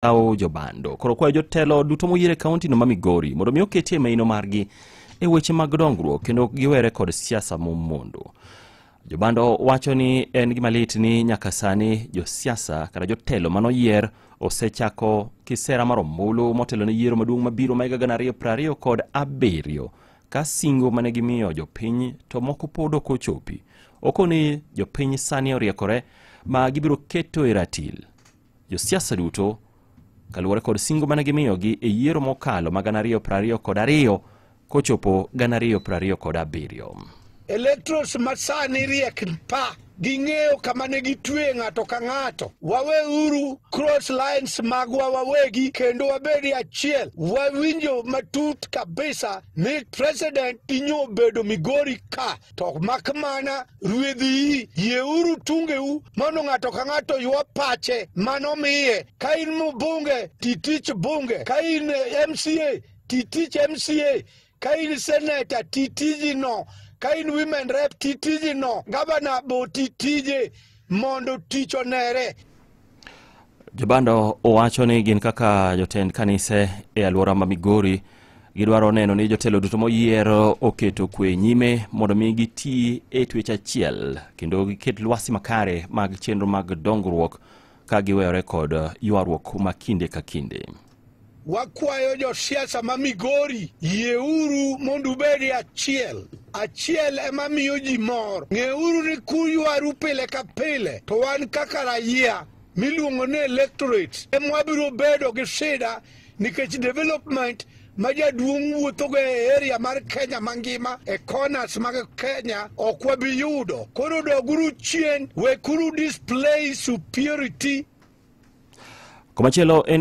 au jobando. Koro kwa jotelo duto moyiere kaunti no ma Migori mondo mi oketie maino margi e weche mag dongruok kendo giwere kod siasa momondo. Jobando wacho ni en gima lit ni nyaka sani josiasa kata jotelo manoyier osechako kisera mar ombulu motelo ne yiero maduong' mabiro ma 2027 ka singo mane gimiyo jopiny to moko pod ok ochopi. Okoni jopiny sani oriekore ma gibiro keto e ratil josiasa duto kaluwore kod singo mane gimiyogi e yiero mokalo ma 2022 kochopo 2027. Electros masani riek pa ging'eyo kama ne gitwe ng'ato ka ng'ato. Wawe uru cross lines magwa wawegi kendo wabedi achiel. Wawinjo matut kabisa ni president inyo bedo Migori ka. To makmana ruedhi ye uru tungeu mano ng'ato ka ng'ato ywa pache mano miye. Ka in mbunge titich bunge. Ka in MCA titich MCA. Ka in senator titiji no. Ka in women rep titiji no, gabana bo titije mondo ticho nere. Jobando owacho ni gin kaka jotend kanise e alwora ma Migori gidwaro neno ni jotelo duto moyiero oketo kwe nyime mondo mi giti e twech achiel kendo giket lwasi makare mag chenro mag dongruok ka giwere kod ywaruok ma kinde ka kinde. Wakwayo josiasa ma Migori yeuru mondo ubedi achiel. Achiel ema miyo ji mor. Ng'euru ni kuywaru pile ka pile to wan kaka raia miluongo ni electorate emwabiro bedo gi shida nikech development ma jaduong' wuothogo e area mar Kenya mangima e corners mag Kenya ok wabi yudo. Koro doguru chien, wekuru display superiority. Komachielo en